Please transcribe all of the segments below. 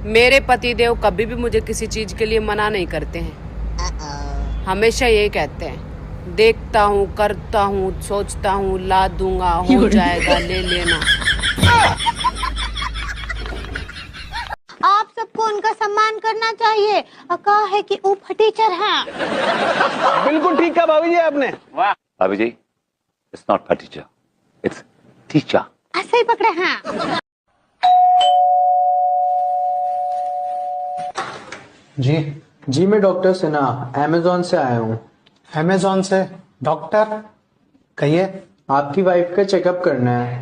मेरे पतिदेव कभी भी मुझे किसी चीज के लिए मना नहीं करते हैं। हमेशा यही कहते हैं, देखता हूँ, करता हूँ, सोचता हूँ, ला दूंगा, हो जाएगा, ले लेना। आप सबको उनका सम्मान करना चाहिए। कहा है कि ऊपर टीचर हैं। बिल्कुल ठीक कहा भाभी जी आपने। वाह भाभी जी, इट्स नॉट फटीचर, इट्स टीचर। ऐसे ही पकड़े हैं। जी मैं डॉक्टर सिन्हा अमेज़न से आया हूँ। अमेज़न से? डॉक्टर कहिए। आपकी वाइफ का चेकअप करना है।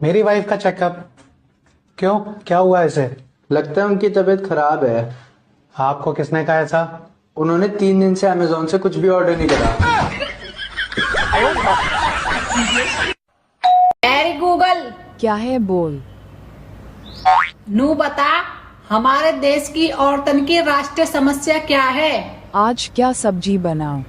मेरी वाइफ का चेकअप? क्यों, क्या हुआ इसे? लगता है उनकी तबीयत खराब है। आपको किसने कहा ऐसा? उन्होंने 3 दिन से अमेज़न से कुछ भी ऑर्डर नहीं करा। अरे गूगल, क्या है बोल। नू बता, हमारे देश की औरतन की राष्ट्रीय समस्या क्या है? आज क्या सब्जी बनाऊं?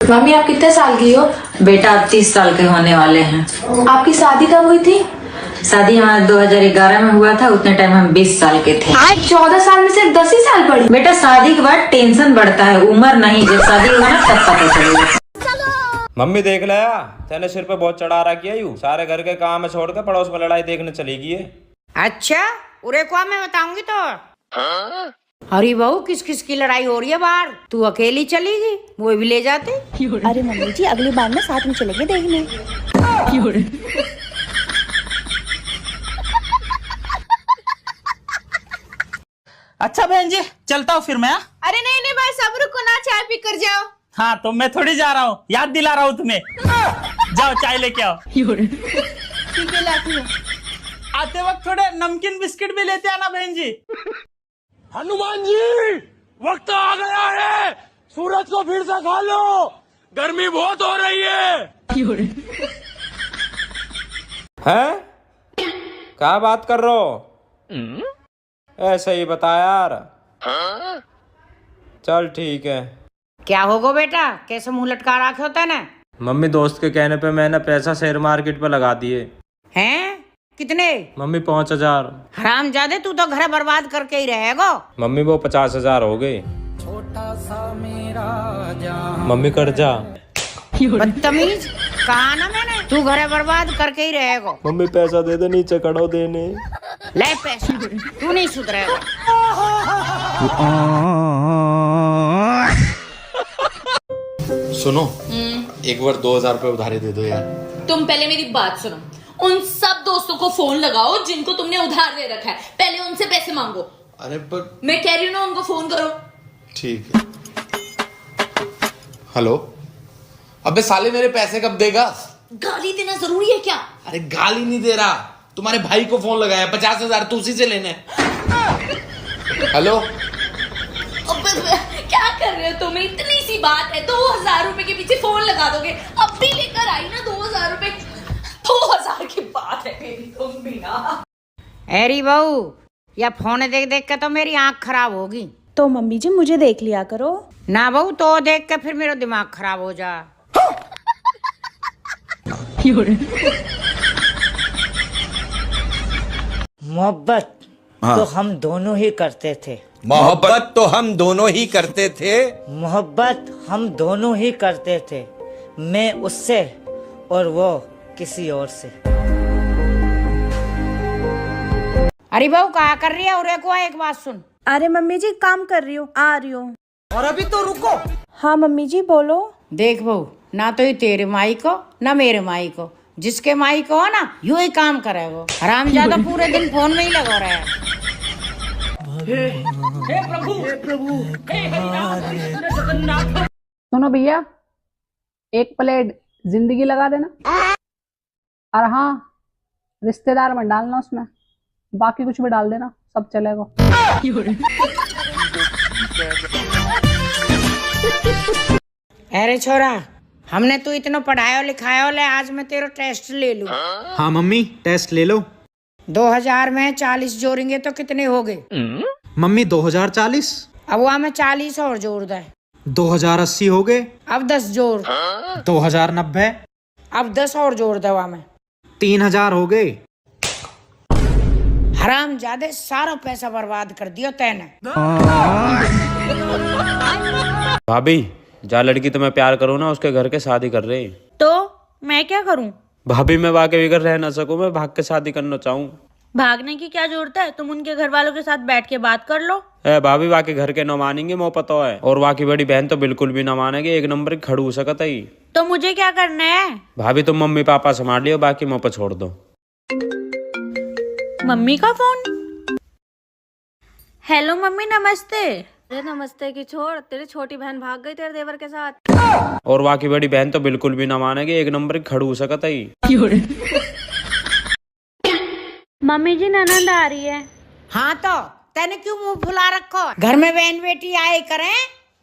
मम्मी आप कितने साल की हो? बेटा अब 30 साल के होने वाले हैं। आपकी शादी कब हुई थी? शादी हमारा 2011 में हुआ था, उतने टाइम हम 20 साल के थे। आज 14 साल में सिर्फ 10 ही साल पड़ी। बेटा शादी के बाद टेंशन बढ़ता है, उम्र नहीं, जब शादी होगा ना तब पता चलेगा। मम्मी देख लिया, तेने सिर पे बहुत चढ़ा रखी है यू, सारे घर के काम में छोड़ के पड़ोस में लड़ाई देखने चलेगी है। अच्छा, उरे को मैं बताऊंगी तो। अरे बहू, किस किस की लड़ाई हो रही है बाहर? तू अकेली चलेगी, वो भी ले जाते। अरे मम्मी जी, अगली बार में साथ में चलेंगे देखने। अच्छा बहन जी, चलता हूँ फिर मैं। अरे नहीं नहीं भाई, सब रुको ना, चाय पी कर जाओ। हाँ तो मैं थोड़ी जा रहा हूँ, याद दिला रहा हूँ तुम्हें। जाओ चाय लेके आओ। ठीक है, लाती हूँ। आते वक्त थोड़े नमकीन बिस्किट भी लेते आना बहन जी। हनुमान जी, वक्त आ गया है, सूरज को फिर से खा लो, गर्मी बहुत हो रही है। हैं? क्या बात कर रहे हो? ऐसे ही बता यार। चल ठीक है। क्या होगा बेटा, कैसे मुंह लटका रखे होता है ना? मम्मी दोस्त के कहने पे मैंने पैसा शेयर मार्केट पे लगा दिए। हैं? कितने? मम्मी 5000। हरामजादे, तू तो घर बर्बाद करके ही रहेगा। मम्मी वो 50,000 हो गए। मम्मी कर्जा। बदतमीज, कहा ना मैंने, तू घर बर्बाद करके ही रहेगा। मम्मी पैसा दे दे, नीचे खड़ो देने। ले पैसा, तू नहीं सुधरेगा। सुनो, एक बार 2000 रुपए उधारी दे दो यार। तुम पहले मेरी बात सुनो, उन सब दोस्तों को फोन लगाओ जिनको तुमने उधार दे रखा है, पहले उनसे पैसे मांगो। अरे पर मैं कह रही हूँ ना, उनको फोन करो। ठीक है। हेलो, अबे साले मेरे पैसे कब देगा? गाली देना जरूरी है क्या? अरे गाली नहीं दे रहा, तुम्हारे भाई को फोन लगाया, 50,000 तू उसी से लेने। हेलो, क्या कर रहे हो तुम? इतनी सी बात है, 2000 रुपए के पीछे फोन लगा दोगे? अब भी लेकर आई ना 2000 रुपए। 2000 की बात है मेरी, तुम भी ना। अरे बहू, या फोन देख देख के तो मेरी आंख खराब होगी। तो मम्मी जी मुझे देख लिया करो ना बहू, तो देख के फिर मेरा दिमाग खराब हो जा। मोहब्बत तो हम दोनों ही करते थे। मोहब्बत तो हम दोनों ही करते थे। मोहब्बत हम दोनों ही करते थे, मैं उससे और वो किसी और से। अरे बहू, क्या कर रही है? उरे को एक बात सुन। अरे मम्मी जी, काम कर रही हूँ, आ रही हूँ। और अभी तो रुको। हाँ मम्मी जी बोलो। देख बहू, ना तो ये तेरे माई को ना मेरे माई को, जिसके माई को हो ना यूं ही काम करे वो। हरामजादा पूरे दिन फोन में ही लगा रहा है। हे प्रभु, हे प्रभु, हे जगन्नाथ। सुनो भैया, 1 प्लेट जिंदगी लगा देना, और हाँ रिश्तेदार मत डालना उसमें, बाकी कुछ भी डाल देना, सब चलेगा। अरे छोरा, हमने तू इतना पढ़ाया लिखाया ले, आज मैं तेरा टेस्ट ले लूं। हाँ मम्मी, टेस्ट ले लो। 2000 में 40 जोड़ेंगे तो कितने हो गए? मम्मी 2040। अब वहाँ में 40 और जोड़ दे। 2080 हो गए। अब 10 जोड़। 2090। अब 10 और जोड़ दवा में। 3000 हो गए। हराम जादे सारा पैसा बर्बाद कर दियो तैने। भाभी, जहाँ लड़की तुम्हें प्यार करो ना, उसके घर के शादी कर रहे। तो मैं क्या करूं? भाभी, मैं वाकई बगैर रह ना सकूं, मैं भाग के शादी करना चाहूँ। भागने की क्या जरूरत है? तुम उनके घर वालों के साथ बैठ के बात कर लो। भाभी, वाकई घर के न मानेंगे, मोह पता है। और वाकई बड़ी बहन तो बिल्कुल भी न मानेगी, एक नंबर की खड़ू सकत है। तो मुझे क्या करना है? भाभी, तुम मम्मी पापा संभाल लियो, बाकी मुँह पर छोड़ दो। मम्मी का फोन। हेलो मम्मी, नमस्ते। अरे नमस्ते की छोड़, तेरी छोटी बहन भाग गई तेरे देवर के साथ। और वाकई बड़ी बहन तो बिल्कुल भी न मानेगी, एक नंबर की खड़ू सकत है। मम्मी जी, ननद आ रही है। हाँ तो तैने क्यों मुंह फुला रखो? घर में बहन बेटी आए करें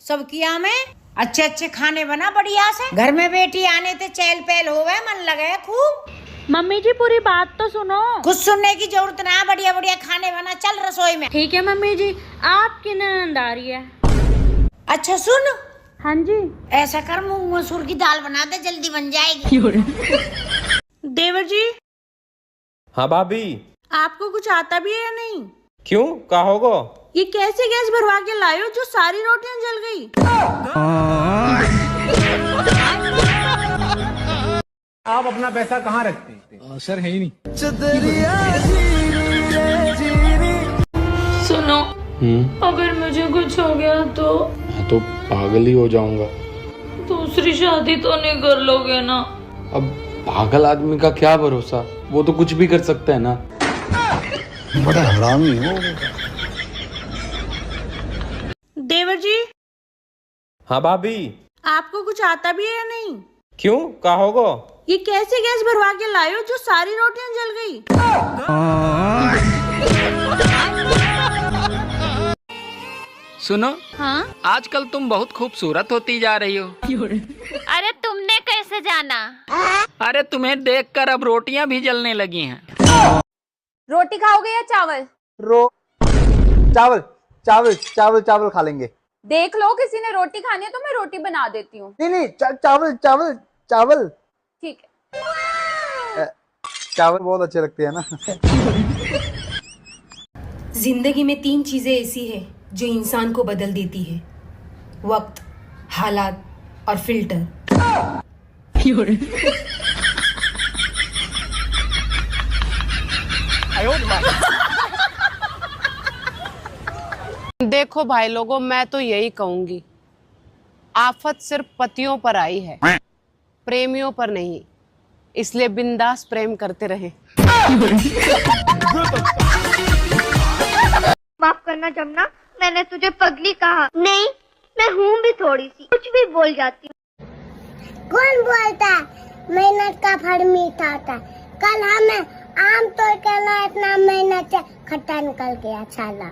सब किया में अच्छे अच्छे खाने बना बढ़िया से। घर में बेटी आने ते चहल पहल होवे, मन लगे खूब। मम्मी जी, पूरी बात तो सुनो। कुछ सुनने की जरूरत ना, बढ़िया बढ़िया खाने बना, चल रसोई में। ठीक है मम्मी जी, आपकी ननद आ रही है। अच्छा सुन। हाँ जी। ऐसा कर, मूंग मसूर की दाल बना दे, जल्दी बन जाएगी। देवर जी। हाँ भाभी। आपको कुछ आता भी है या नहीं? क्यों, क्या होगा? ये कैसे गैस भरवा के लाए हो जो सारी रोटियां जल गई? आप अपना पैसा कहाँ रखते हैं? सर है ही नहीं। सुनो, अगर मुझे कुछ हो गया तो? मैं तो पागल ही हो जाऊंगा। दूसरी शादी तो नहीं कर लोगे ना? अब पागल आदमी का क्या भरोसा, वो तो कुछ भी कर सकता है ना। बड़ा हरामी हो। देवर जी। हाँ भाभी। आपको कुछ आता भी है या नहीं? क्यों, क्या होगा? ये कैसे गैस भरवा के लाए हो जो सारी रोटियां जल गई? सुनो। हाँ? आजकल तुम बहुत खूबसूरत होती जा रही हो। अरे तुमने कैसे जाना? अरे तुम्हें देखकर अब रोटियां भी जलने लगी हैं। रोटी खाओगे या चावल? चावल चावल चावल चावल खा लेंगे। देख लो, किसी ने रोटी खानी है तो मैं रोटी बना देती हूँ। नहीं, चावल चावल चावल। ठीक है। चावल बहुत अच्छे लगते हैं ना। जिंदगी में 3 चीजें ऐसी है जो इंसान को बदल देती है: वक्त, हालात और फिल्टर। देखो भाई लोगों, मैं तो यही कहूंगी, आफत सिर्फ पतियों पर आई है, प्रेमियों पर नहीं। इसलिए बिंदास प्रेम करते रहे। माफ करना जमुना, मैंने तुझे पगली कहा नहीं, मैं हूँ भी थोड़ी सी, कुछ भी बोल जाती हूँ। कौन बोलता है मेहनत का फल मीठा होता है? कल हमें आम तोड़ के ना, इतना मेहनत से खट्टा निकल गया साला।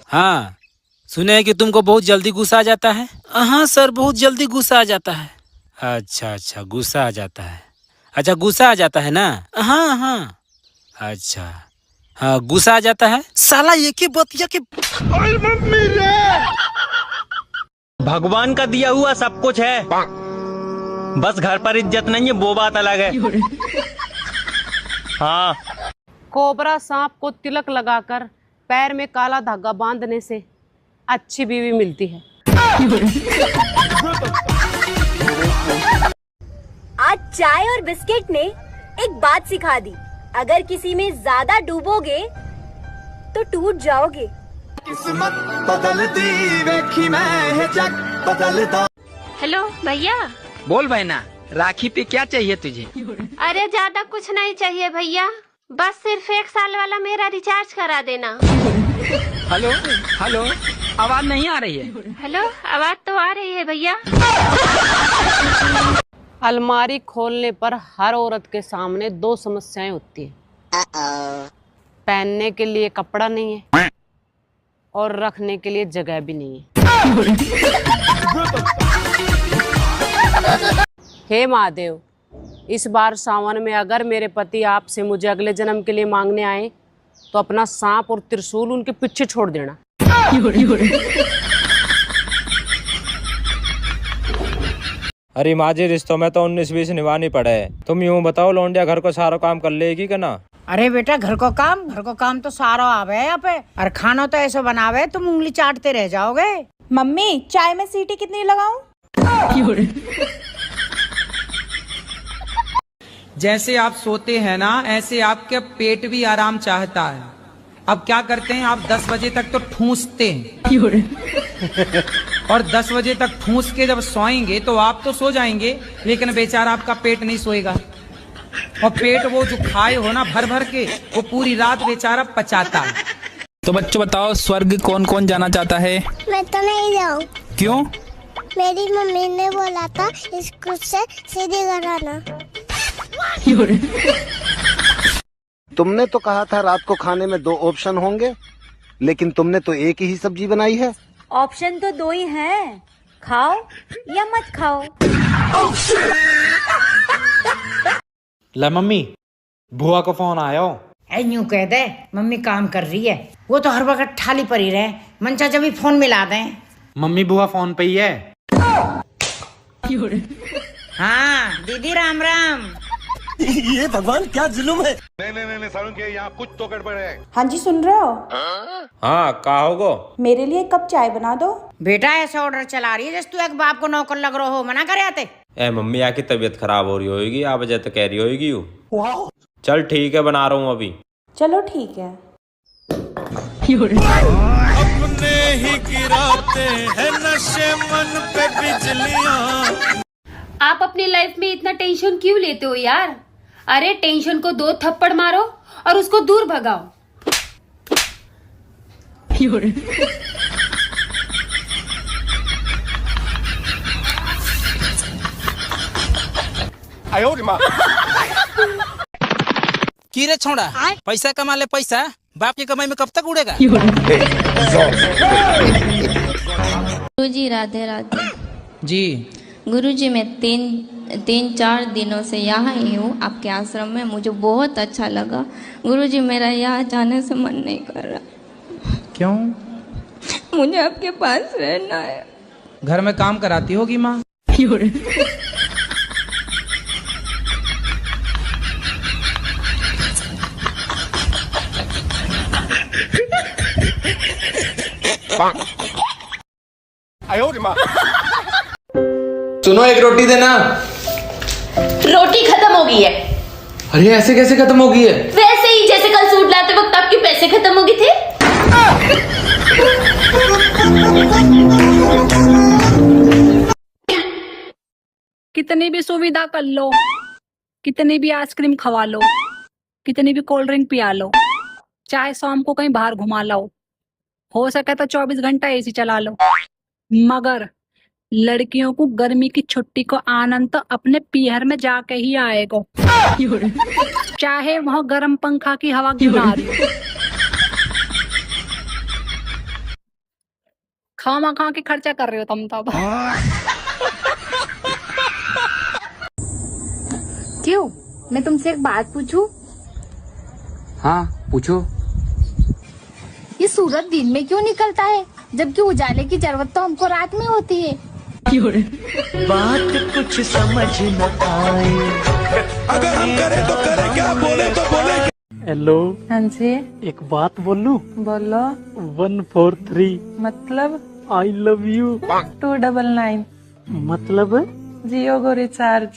हाँ, सुने हैं कि तुमको बहुत जल्दी गुस्सा आ जाता है। हाँ सर, बहुत जल्दी गुस्सा आ जाता है। अच्छा, गुस्सा आ जाता है। अच्छा, गुस्सा आ जाता है ना? हाँ। अच्छा, हाँ, गुस्सा आ जाता है। साला ये के बतिया के। मम्मी रे! भगवान का दिया हुआ सब कुछ है, बस घर पर इज्जत नहीं है, वो बात अलग है। हाँ। कोबरा सांप को तिलक लगाकर पैर में काला धागा बांधने से अच्छी बीवी मिलती है। आज चाय और बिस्किट ने एक बात सिखा दी, अगर किसी में ज्यादा डूबोगे तो टूट जाओगे। किस्मत बदलती देखी मैं जग बदलता। हेलो भैया। बोल बहना, राखी पे क्या चाहिए तुझे? अरे ज्यादा कुछ नहीं चाहिए भैया, बस सिर्फ 1 साल वाला मेरा रिचार्ज करा देना। हेलो, आवाज नहीं आ रही है। हेलो, आवाज तो आ रही है भैया। अलमारी खोलने पर हर औरत के सामने 2 समस्याएं होती है। पहनने के लिए कपड़ा नहीं है और रखने के लिए जगह भी नहीं है। हे महादेव, इस बार सावन में अगर मेरे पति आपसे मुझे अगले जन्म के लिए मांगने आए तो अपना सांप और त्रिशूल उनके पीछे छोड़ देना। अरे माजी रिश्तों में तो 19-20 निभानी पड़े। तुम यूं बताओ लौंडिया घर को सारा काम कर लेगी क्या ना? अरे बेटा घर को काम तो सारा आवे यहाँ पे, और खाना तो ऐसा बनावे तुम उंगली चाटते रह जाओगे। मम्मी चाय में सीटी कितनी लगाऊं? जैसे आप सोते हैं ना, ऐसे आपके पेट भी आराम चाहता है। अब क्या करते हैं आप 10 बजे तक तो ठूंसते हैं और 10 बजे तक ठूंस के जब सोएंगे तो आप तो सो जाएंगे, लेकिन बेचारा आपका पेट नहीं सोएगा। और पेट वो जो खाए हो ना भर भर के, वो पूरी रात बेचारा पचाता है। तो बच्चों बताओ, स्वर्ग कौन कौन जाना चाहता है? मैं तो नहीं जाऊँ। क्यों? मेरी मम्मी ने बोला था स्कूल से सीधे घर आना। तुमने तो कहा था रात को खाने में 2 ऑप्शन होंगे, लेकिन तुमने तो एक ही सब्जी बनाई है। ऑप्शन तो 2 ही हैं, खाओ या मत खाओ। ले मम्मी, बुआ को फोन आया हो। यूं कह दे मम्मी काम कर रही है, वो तो हर वक्त ठाली पड़ी रहे, मंचा जब भी फोन मिला दें। मम्मी बुआ फोन पे ही है। हाँ दीदी राम राम। ये भगवान क्या जुल्म है। नहीं सारुण के यहाँ कुछ तो गड़बड़ है। हाँ जी सुन रहे हो? हाँ कहा होगो? मेरे लिए 1 कप चाय बना दो। बेटा ऐसा ऑर्डर चला रही है जैसे तू एक बाप को नौकर लग रहा हो, मना करे आते। ए मम्मी आकी तबीयत खराब हो रही होगी, आप वजह तो कह रही होगी। चल ठीक है, बना रहा हूँ अभी। चलो ठीक है। अपने ही गिराते हैं नशे मन पे बिजलियां। आप अपनी लाइफ में इतना टेंशन क्यों लेते हो यार? अरे टेंशन को 2 थप्पड़ मारो और उसको दूर भगाओ। की रे छोड़ा, पैसा कमा ले पैसा, बाप की कमाई में कब तक उड़ेगा? गुरुजी राधे राधे। जी गुरुजी मैं 3-4 दिनों से यहाँ ही हूँ आपके आश्रम में, मुझे बहुत अच्छा लगा। गुरुजी मेरा यहाँ जाने से मन नहीं कर रहा। क्यों? मुझे आपके पास रहना है। घर में काम कराती होगी माँ। सुनो एक रोटी देना। रोटी खत्म हो गई है। अरे ऐसे कैसे खत्म हो गई है? वैसे ही जैसे कल सूट लाते वक्त आपके पैसे खत्म हो गए थे। कितनी भी सुविधा कर लो, कितनी भी आइसक्रीम खवा लो, कितनी भी कोल्ड ड्रिंक पिया लो, चाहे शाम को कहीं बाहर घुमा लो, हो सके तो 24 घंटा एसी चला लो, मगर लड़कियों को गर्मी की छुट्टी को आनंद तो अपने पीहर में जाके ही आएगा, चाहे वहाँ गर्म पंखा की हवा क्यों ना आ रही हो। खामा खा के खर्चा कर रहे हो तुम तो। क्यों? मैं तुमसे एक बात पूछूं? हाँ पूछो। ये सूरज दिन में क्यों निकलता है, जबकि उजाले की जरूरत तो हमको रात में होती है? बात कुछ समझ न आए, अगर हम करें तो करें क्या, बोले तो बोले। हेलो। हाँ जी। एक बात बोलूं? बोलो। 143 मतलब? I love you. 299 मतलब? जियो को रिचार्ज।